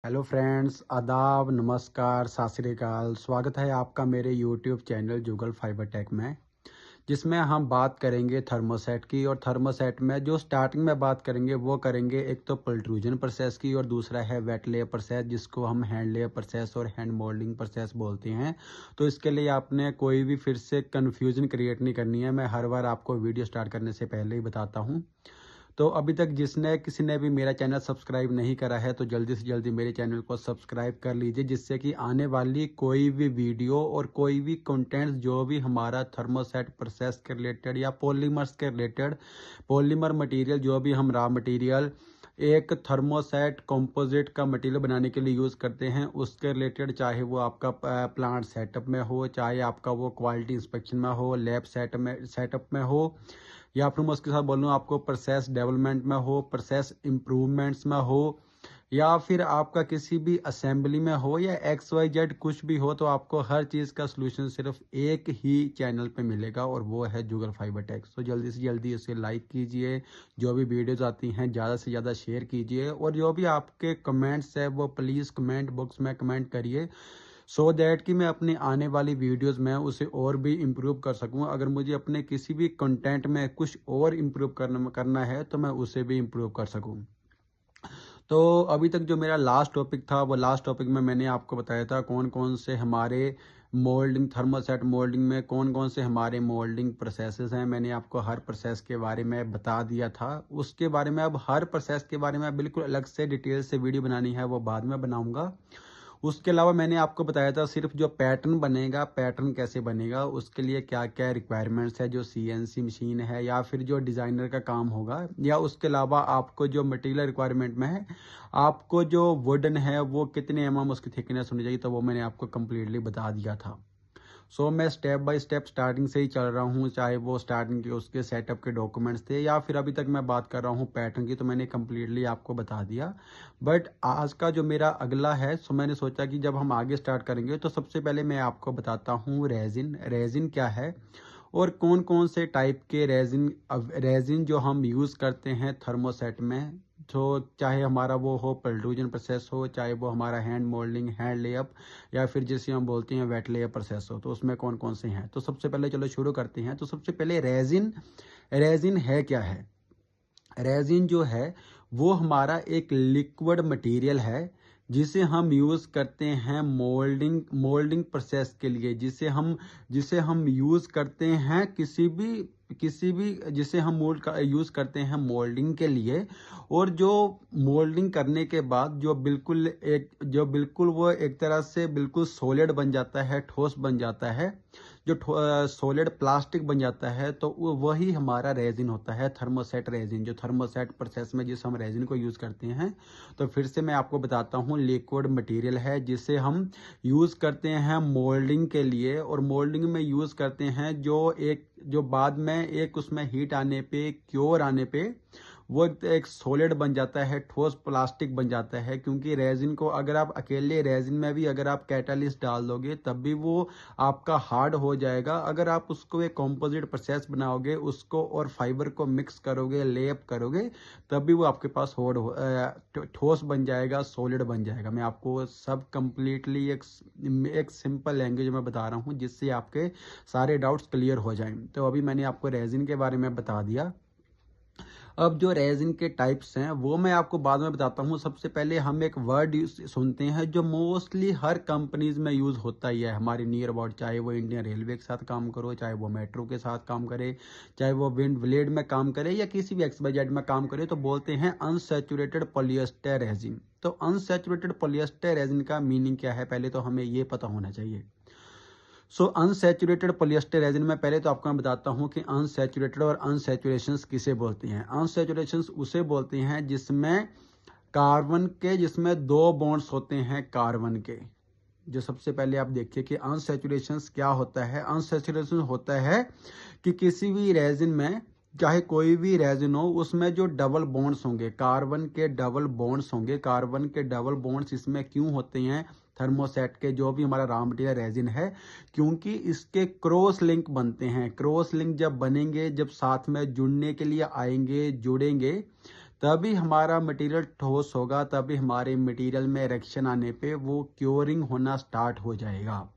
Hello friends, आदाब, नमस्कार, सत श्री अकाल। स्वागत है आपका मेरे यूट्यूब चैनल जुगल फाइबर टेक में, जिसमें हम बात करेंगे थर्मोसेट की। और थर्मोसेट में जो स्टार्टिंग में बात करेंगे वो करेंगे, एक तो पल्ट्रूजन प्रोसेस की और दूसरा है वेट लेयर प्रोसेस, जिसको हम हैंड लेयर प्रोसेस और हैंड मोल्डिंग प्रोसेस बोलते हैं। तो इसके लिए आपने कोई भी फिर से कन्फ्यूजन क्रिएट नहीं करनी है। मैं हर बार आपको वीडियो स्टार्ट करने से पहले ही बताता हूँ। तो अभी तक जिसने किसी ने भी मेरा चैनल सब्सक्राइब नहीं करा है तो जल्दी से जल्दी मेरे चैनल को सब्सक्राइब कर लीजिए, जिससे कि आने वाली कोई भी वीडियो और कोई भी कंटेंट जो भी हमारा थर्मोसेट प्रोसेस के रिलेटेड या पॉलीमर्स के रिलेटेड, पॉलीमर मटेरियल जो भी हम रॉ मटेरियल एक थर्मोसेट कंपोजिट का मटेरियल बनाने के लिए यूज़ करते हैं, उसके रिलेटेड, चाहे वो आपका प्लांट सेटअप में हो, चाहे आपका वो क्वालिटी इंस्पेक्शन में हो, लैब सेटअप में हो, या फिर मैं उसके साथ बोलूँ आपको प्रोसेस डेवलपमेंट में हो, प्रोसेस इम्प्रूवमेंट्स में हो, या फिर आपका किसी भी असेंबली में हो, या XYZ कुछ भी हो, तो आपको हर चीज़ का सलूशन सिर्फ एक ही चैनल पे मिलेगा और वो है जुगल फाइबर टेक। तो जल्दी से जल्दी इसे लाइक कीजिए, जो भी वीडियोज़ आती हैं ज़्यादा से ज़्यादा शेयर कीजिए, और जो भी आपके कमेंट्स है वो प्लीज़ कमेंट बॉक्स में कमेंट करिए, सो दैट कि मैं अपनी आने वाली वीडियोस में उसे और भी इम्प्रूव कर सकूं। अगर मुझे अपने किसी भी कंटेंट में कुछ और इम्प्रूव करना है तो मैं उसे भी इम्प्रूव कर सकूं। तो अभी तक जो मेरा लास्ट टॉपिक था, वो लास्ट टॉपिक में मैंने आपको बताया था कौन कौन से हमारे मोल्डिंग, थर्मोसेट मोल्डिंग में कौन कौन से हमारे मोल्डिंग प्रोसेसेस हैं। मैंने आपको हर प्रोसेस के बारे में बता दिया था। उसके बारे में अब हर प्रोसेस के बारे में बिल्कुल अलग से डिटेल से वीडियो बनानी है, वो बाद में बनाऊंगा। उसके अलावा मैंने आपको बताया था सिर्फ जो पैटर्न बनेगा, पैटर्न कैसे बनेगा, उसके लिए क्या क्या रिक्वायरमेंट्स है, जो CNC मशीन है या फिर जो डिज़ाइनर का काम होगा, या उसके अलावा आपको जो मटेरियल रिक्वायरमेंट में है, आपको जो वुडन है वो कितने उसकी थिकनेस होनी चाहिए, तो वो मैंने आपको कम्प्लीटली बता दिया था। मैं स्टेप बाय स्टेप स्टार्टिंग से ही चल रहा हूँ, चाहे वो स्टार्टिंग के उसके सेटअप के डॉक्यूमेंट्स थे या फिर अभी तक मैं बात कर रहा हूँ पैटर्न की, तो मैंने कम्प्लीटली आपको बता दिया। बट आज का जो मेरा अगला है, मैंने सोचा कि जब हम आगे स्टार्ट करेंगे तो सबसे पहले मैं आपको बताता हूँ रेजिन। रेजिन क्या है और कौन कौन से टाइप के रेजिन जो हम यूज़ करते हैं थर्मोसेट में। तो चाहे हमारा वो हो पल्ट्रूजन प्रोसेस हो, चाहे वो हमारा हैंड मोल्डिंग, हैंड लेअप, या फिर जिसे हम बोलते हैं वेट लेयर प्रोसेस हो, तो उसमें कौन कौन से हैं। तो सबसे पहले चलो शुरू करते हैं। तो सबसे पहले रेजिन। रेजिन है क्या है? रेजिन जो है वो हमारा एक लिक्विड मटेरियल है, जिसे हम यूज़ करते हैं मोल्डिंग प्रोसेस के लिए, जिसे हम यूज़ करते हैं किसी भी जिसे हम यूज़ करते हैं मोल्डिंग के लिए। और जो मोल्डिंग करने के बाद जो बिल्कुल वो एक तरह से बिल्कुल सॉलिड बन जाता है, ठोस बन जाता है, जो सॉलिड प्लास्टिक बन जाता है, तो वही हमारा रेजिन होता है, थर्मोसेट रेजिन, जो थर्मोसेट प्रोसेस में जिस हम रेजिन को यूज़ करते हैं। तो फिर से मैं आपको बताता हूँ, लिक्विड मटेरियल है जिसे हम यूज़ करते हैं मोल्डिंग के लिए, और मोल्डिंग में यूज़ करते हैं जो बाद में एक उसमें हीट आने पे, क्योर आने पे वो एक सॉलिड बन जाता है, ठोस प्लास्टिक बन जाता है। क्योंकि रेजिन को अगर आप अकेले रेजिन में भी अगर आप कैटालिस्ट डाल दोगे तब भी वो आपका हार्ड हो जाएगा। अगर आप उसको एक कॉम्पोजिट प्रोसेस बनाओगे, उसको और फाइबर को मिक्स करोगे, लेप करोगे, तब भी वो आपके पास ठोस बन जाएगा, सॉलिड बन जाएगा। मैं आपको सब कंप्लीटली एक सिंपल लैंग्वेज में बता रहा हूँ, जिससे आपके सारे डाउट्स क्लियर हो जाएं। तो अभी मैंने आपको रेजिन के बारे में बता दिया। अब जो रेजिन के टाइप्स हैं वो मैं आपको बाद में बताता हूँ। सबसे पहले हम एक वर्ड सुनते हैं जो मोस्टली हर कंपनीज में यूज़ होता ही है हमारी नियर अबाउट, चाहे वो इंडियन रेलवे के साथ काम करो, चाहे वो मेट्रो के साथ काम करे, चाहे वो विंड ब्लेड में काम करे, या किसी भी XYZ में काम करे, तो बोलते हैं अनसैचुरेटेड पॉलिएस्टर रेजिन। तो अनसैचुरेटेड पॉलिएस्टर रेजिन का मीनिंग क्या है, पहले तो हमें ये पता होना चाहिए। अनसैचुरेटेड पॉलिएस्टर रेजिन में पहले तो आपको मैं बताता हूँ कि अनसैचुरेटेड और अनसैचुरेशंस किसे बोलते हैं। अनसैचुरेशंस उसे बोलते हैं जिसमें दो बॉन्ड्स होते हैं कार्बन के। जो सबसे पहले आप देखिए कि अनसैचुरेशंस क्या होता है। अनसैचुरेशन होता है कि किसी भी रेजिन में, चाहे कोई भी रेजिन हो, उसमें जो डबल बॉन्ड्स होंगे, कार्बन के डबल बॉन्ड्स होंगे। कार्बन के डबल बॉन्ड्स इसमें क्यों होते हैं थर्मोसेट के, जो भी हमारा रॉ मटेरियल रेजिन है? क्योंकि इसके क्रॉस लिंक बनते हैं। क्रॉस लिंक जब बनेंगे, जब साथ में जुड़ने के लिए आएंगे, जुड़ेंगे, तभी हमारा मटेरियल ठोस होगा, तभी हमारे मटेरियल में रिएक्शन आने पे वो क्योरिंग होना स्टार्ट हो जाएगा।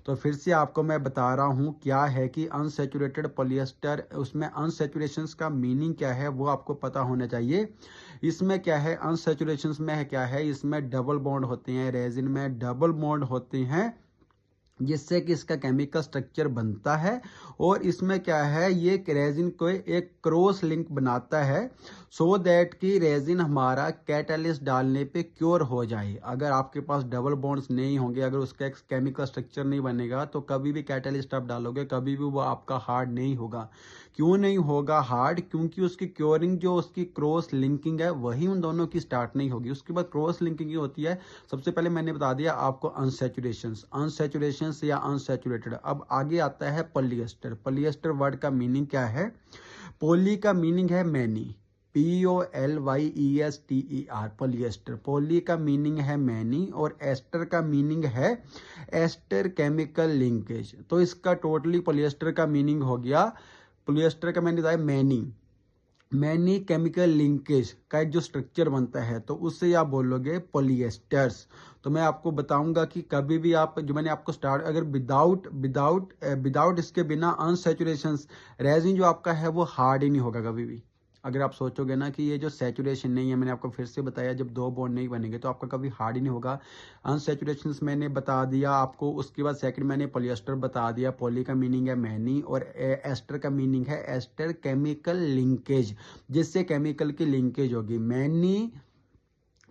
तो फिर से आपको मैं बता रहा हूँ क्या है कि अनसैचुरेटेड पॉलिएस्टर, उसमें अनसैचुरेशंस का मीनिंग क्या है वो आपको पता होना चाहिए। इसमें क्या है, अनसैचुरेशंस में क्या है, इसमें डबल बॉन्ड होते हैं, रेजिन में डबल बॉन्ड होते हैं, जिससे कि इसका केमिकल स्ट्रक्चर बनता है। और इसमें क्या है, ये रेजिन को एक क्रॉस लिंक बनाता है सो दैट कि रेजिन हमारा कैटालिस्ट डालने पे क्योर हो जाए। अगर आपके पास डबल बॉन्ड्स नहीं होंगे, अगर उसका एक केमिकल स्ट्रक्चर नहीं बनेगा, तो कभी भी कैटालिस्ट आप डालोगे कभी भी वो आपका हार्ड नहीं होगा। क्यों नहीं होगा हार्ड? क्योंकि उसकी क्योरिंग, जो उसकी क्रॉस लिंकिंग है, वही उन दोनों की स्टार्ट नहीं होगी। उसके बाद क्रॉस लिंकिंग होती है, सबसे पहले मैंने बता दिया आपको अनसैचुरेशन या अनसैचुरेटेड। अब आगे आता है पॉलिएस्टर। पॉलिएस्टर वर्ड का मीनिंग क्या है? पोली का मीनिंग है मैनी, POLYESTER, पॉलिएस्टर। पोली का मीनिंग है मैनी और एस्टर का मीनिंग है एस्टर केमिकल लिंकेज। तो इसका टोटली पॉलिएस्टर का मीनिंग हो गया, पॉलिएस्टर का मैंने बताया मैनी केमिकल लिंकेज का एक जो स्ट्रक्चर बनता है, तो उससे आप बोलोगे पॉलिएस्टर्स। तो मैं आपको बताऊंगा कि कभी भी आप, जो मैंने आपको स्टार्ट, अगर विदाउट इसके बिना अनसैचुरेशन रेजिन जो आपका है वो हार्ड ही नहीं होगा कभी भी। अगर आप सोचोगे ना कि ये जो सैचुरेशन नहीं है, मैंने आपको फिर से बताया, जब दो बॉन्ड नहीं बनेंगे तो आपका कभी हार्ड ही नहीं होगा। अनसैचुरेशन मैंने बता दिया आपको। उसके बाद सेकंड मैंने पॉलिएस्टर बता दिया। पॉली का मीनिंग है मैनी और एस्टर का मीनिंग है एस्टर केमिकल लिंकेज, जिससे केमिकल की लिंकेज होगी।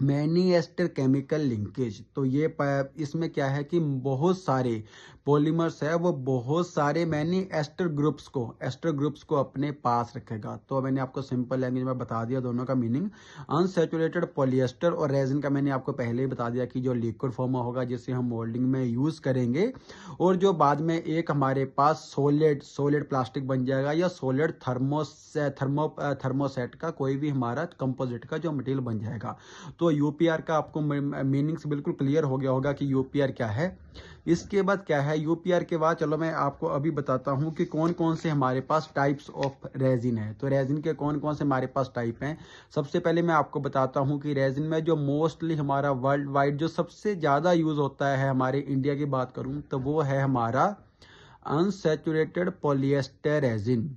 Many ester chemical linkage. तो ये इसमें क्या है कि बहुत सारे पॉलीमर्स है, वो बहुत सारे मैनी एस्टर ग्रुप्स को अपने पास रखेगा। तो मैंने आपको सिंपल लैंग्वेज में बता दिया दोनों का मीनिंग। अनसैचुरेटेड पॉलिएस्टर और रेजिन का मैंने आपको पहले ही बता दिया कि जो लिक्विड फॉर्म होगा, जिसे हम मोल्डिंग में यूज करेंगे, और जो बाद में एक हमारे पास सॉलिड प्लास्टिक बन जाएगा, या सॉलिड थर्मोसेट का कोई भी हमारा कंपोजिट का जो मटेरियल बन जाएगा। तो यूपीआर का आपको मीनिंग्स बिल्कुल क्लियर हो गया होगा कि यूपीआर क्या है। इसके बाद क्या है, यूपीआर के बाद चलो मैं आपको अभी बताता हूं कि कौन कौन से हमारे पास टाइप्स ऑफ रेजिन है। तो रेजिन के कौन कौन से हमारे पास टाइप हैं। सबसे पहले मैं आपको बताता हूं कि रेजिन में जो मोस्टली हमारा वर्ल्ड वाइड जो सबसे ज्यादा यूज होता है, हमारे इंडिया की बात करूं तो वो है हमारा unsaturated polyester resin.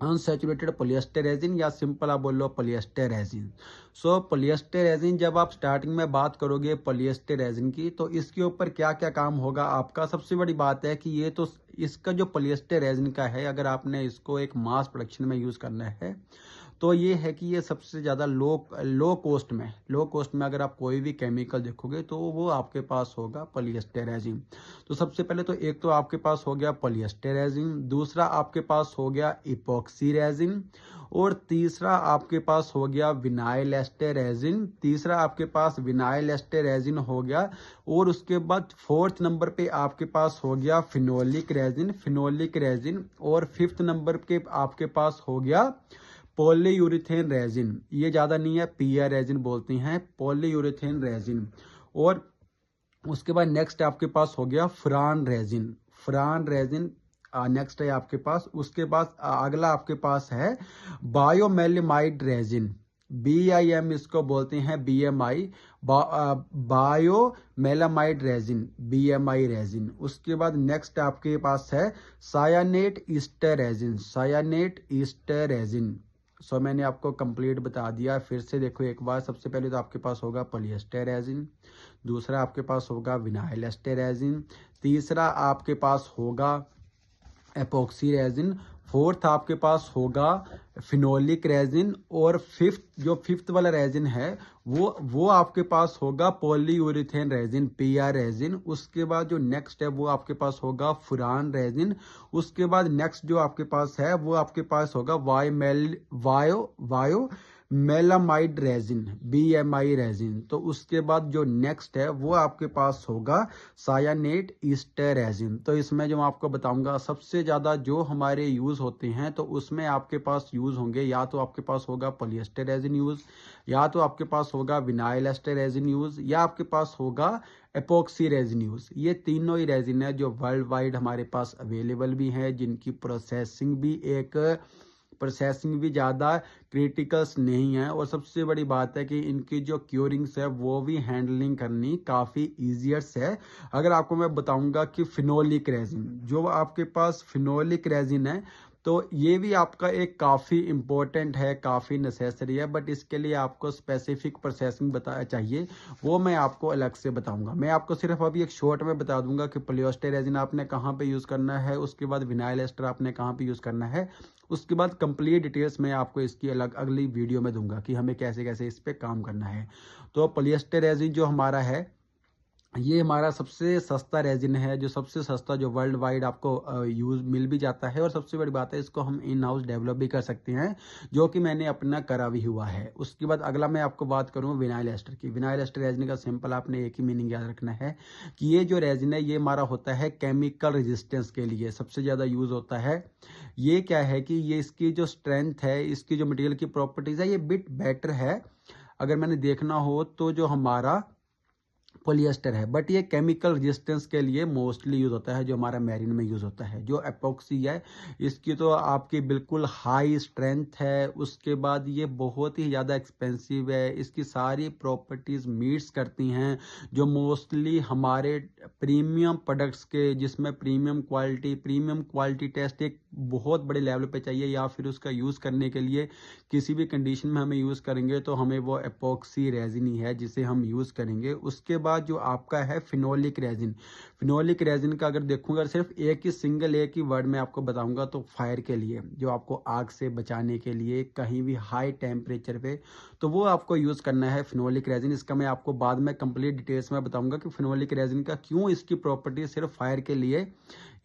Unsaturated polyester resin, या सिंपल आप बोल लो पॉलिएस्टर रेजिन। सो पॉलिएस्टर रेजिन, जब आप स्टार्टिंग में बात करोगे पॉलिएस्टर रेजिन की, तो इसके ऊपर क्या क्या काम होगा आपका। सबसे बड़ी बात है कि ये तो इसका जो पॉलिएस्टर रेजिन का है, अगर आपने इसको एक मास प्रोडक्शन में यूज करना है, तो ये है कि ये सबसे ज़्यादा लो कॉस्ट में अगर आप कोई भी केमिकल देखोगे तो वो आपके पास होगा पॉलिएस्टर रेजिन। तो सबसे पहले तो एक तो आपके पास हो गया पॉलिएस्टर रेजिन, दूसरा आपके पास हो गया इपॉक्सी रेजिन, और तीसरा आपके पास हो गया विनाइल एस्टर रेजिन हो गया। और उसके बाद फोर्थ नंबर पे आपके पास हो गया फिनोलिक रेजिन, और फिफ्थ नंबर के आपके पास हो गया पॉलीयूरेथेन रेजिन। ये ज्यादा नहीं है, पीआर रेजिन बोलते हैं, पॉलीयूरेथेन रेजिन। और उसके बाद नेक्स्ट आपके पास हो गया फ्रान रेजिन नेक्स्ट है आपके पास। उसके बाद अगला आपके पास है बायोमेलेमाइड रेजिन, BIM इसको बोलते हैं, BMI, बायोमेलामाइड रेजिन, BMI रेजिन। उसके बाद नेक्स्ट आपके पास है सायानेट ईस्टर रेजिन। सो मैंने आपको कंप्लीट बता दिया। फिर से देखो एक बार, सबसे पहले तो आपके पास होगा पॉलिएस्टर रेजिन, दूसरा आपके पास होगा विनाइल एस्टर रेजिन, तीसरा आपके पास होगा एपॉक्सी रेजिन, फोर्थ आपके पास होगा फिनोलिक रेजिन, और फिफ्थ वाला रेजिन है वो आपके पास होगा पॉलीयूरेथेन रेजिन, PR रेजिन। उसके बाद जो नेक्स्ट है वो आपके पास होगा फुरान रेजिन। उसके बाद नेक्स्ट जो आपके पास है वो आपके पास होगा वायो मेलामाइड रेजिन, BMI रेजिन। तो उसके बाद जो नेक्स्ट है वो आपके पास होगा सायानेट ईस्टर रेजिन। तो इसमें जो मैं आपको बताऊंगा सबसे ज्यादा जो हमारे यूज होते हैं, तो उसमें आपके पास यूज होंगे, या तो आपके पास होगा पॉलिएस्टर रेजिन यूज, या तो आपके पास होगा विनाइल एस्टर रेजिन यूज, या आपके पास होगा एपॉक्सी रेजिन यूज। ये तीनों ही रेजिन है जो वर्ल्ड वाइड हमारे पास अवेलेबल भी है, जिनकी प्रोसेसिंग भी एक प्रोसेसिंग भी ज़्यादा क्रिटिकल्स नहीं है, और सबसे बड़ी बात है कि इनकी जो क्योरिंग्स है वो भी हैंडलिंग करनी काफ़ी ईजियर्स है। अगर आपको मैं बताऊंगा कि फिनोलिक रेजिन, जो आपके पास फिनोलिक रेजिन है, तो ये भी आपका एक काफ़ी इम्पोर्टेंट है, काफ़ी नेसेसरी है, बट इसके लिए आपको स्पेसिफिक प्रोसेसिंग बता चाहिए, वो मैं आपको अलग से बताऊंगा। मैं आपको सिर्फ अभी एक शॉर्ट में बता दूंगा कि पॉलिएस्टर रेजिन आपने कहाँ पे यूज़ करना है, उसके बाद विनाइल एस्टर आपने कहाँ पे यूज़ करना है, उसके बाद कंप्लीट डिटेल्स मैं आपको इसकी अलग अगली वीडियो में दूंगा कि हमें कैसे कैसे इस पर काम करना है। तो पॉलिएस्टर रेजिन जो हमारा है, ये हमारा सबसे सस्ता रेजिन है, जो सबसे सस्ता, जो वर्ल्ड वाइड आपको यूज मिल भी जाता है, और सबसे बड़ी बात है इसको हम इन हाउस डेवलप भी कर सकते हैं, जो कि मैंने अपना करा भी हुआ है। उसके बाद अगला मैं आपको बात करूं विनाइल एस्टर की। विनाइल एस्टर रेजिन का सिंपल आपने एक ही मीनिंग याद रखना है कि ये जो रेजिन है ये हमारा होता है केमिकल रेजिस्टेंस के लिए सबसे ज़्यादा यूज होता है। ये क्या है कि ये इसकी जो स्ट्रेंथ है, इसकी जो मटेरियल की प्रॉपर्टीज है, ये बिट बेटर है अगर मैंने देखना हो तो जो हमारा पॉलिएस्टर है, बट ये केमिकल रेजिस्टेंस के लिए मोस्टली यूज होता है, जो हमारा मैरिन में यूज होता है। जो एपॉक्सी है इसकी तो आपकी बिल्कुल हाई स्ट्रेंथ है, उसके बाद ये बहुत ही ज़्यादा एक्सपेंसिव है, इसकी सारी प्रॉपर्टीज मीट्स करती हैं जो मोस्टली हमारे प्रीमियम प्रोडक्ट्स के, जिसमें प्रीमियम क्वालिटी टेस्ट एक बहुत बड़े लेवल पे चाहिए, या फिर उसका यूज़ करने के लिए किसी भी कंडीशन में हमें यूज़ करेंगे तो हमें वो एपॉक्सी रेजिन ही है जिसे हम यूज़ करेंगे। उसके बाद जो आपका है फिनोलिक रेजिन। फिनोलिक रेजिन का अगर देखूंगा सिर्फ एक ही वर्ड में आपको बताऊंगा तो फायर के लिए, जो आपको आग से बचाने के लिए कहीं भी हाई टेम्परेचर पे, तो वो आपको यूज़ करना है फिनोलिक रेजिन। इसका मैं आपको बाद में कंप्लीट डिटेल्स में बताऊंगा कि फिनोलिक रेजिन का क्यों इसकी प्रॉपर्टी सिर्फ फायर के लिए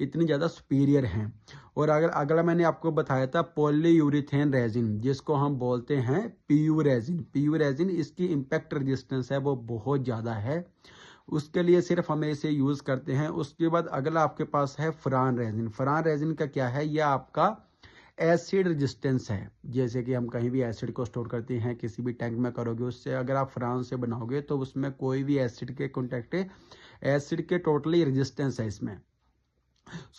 इतनी ज़्यादा सुपीरियर हैं। और अगर अगला मैंने आपको बताया था पॉलीयूरिथेन रेजिन, जिसको हम बोलते हैं पीयू रेजिन। पीयू रेजिन इसकी इम्पैक्ट रेजिस्टेंस है वो बहुत ज़्यादा है, उसके लिए सिर्फ हमें इसे यूज़ करते हैं। उसके बाद अगला आपके पास है फरान रेजिन। फरान रेजिन का क्या है, यह आपका एसिड रेजिस्टेंस है। जैसे कि हम कहीं भी एसिड को स्टोर करते हैं, किसी भी टैंक में करोगे, उससे अगर आप फरान से बनाओगे तो उसमें कोई भी एसिड के कॉन्टेक्ट, एसिड के टोटली रेजिस्टेंस है इसमें।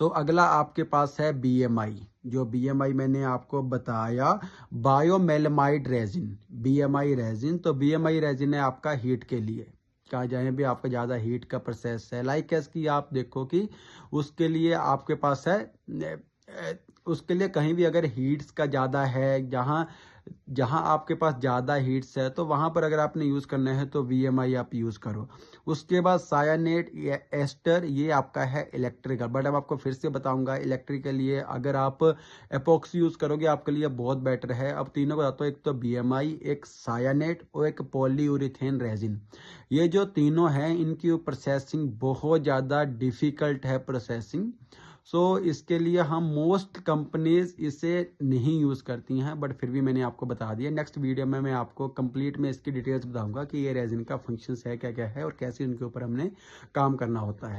अगला आपके पास है बीएमआई। जो बीएमआई मैंने आपको बताया बायोमेलेमाइड रेजिन, बीएमआई रेजिन। तो बीएमआई रेजिन है आपका हीट के लिए, कहा जाए भी आपका ज़्यादा हीट का प्रोसेस है, लाइक कैस की आप देखो कि उसके लिए आपके पास है, उसके लिए कहीं भी अगर हीट्स का ज़्यादा है, जहाँ जहाँ आपके पास ज़्यादा हीट्स है, तो वहाँ पर अगर आपने यूज़ करना है तो वीएमआई आप यूज़ करो। उसके बाद सायानेट एस्टर, ये आपका है इलेक्ट्रिकल, बट अब आपको फिर से बताऊंगा इलेक्ट्रिकल लिए अगर आप एपॉक्सी यूज़ करोगे आपके लिए बहुत बेटर है। अब तीनों बताता हूँ, एक तो बीएमआई, एक सायानेट और एक पॉलीयूरिथेन रेजिन। ये जो तीनों हैं इनकी प्रोसेसिंग बहुत ज़्यादा डिफ़िकल्ट है प्रोसेसिंग। इसके लिए हम मोस्ट कंपनीज इसे नहीं यूज़ करती हैं, बट फिर भी मैंने आपको बता दिया। नेक्स्ट वीडियो में मैं आपको कंप्लीट में इसकी डिटेल्स बताऊंगा कि ये रेजिन का फंक्शंस है क्या क्या है और कैसे इनके ऊपर हमने काम करना होता है।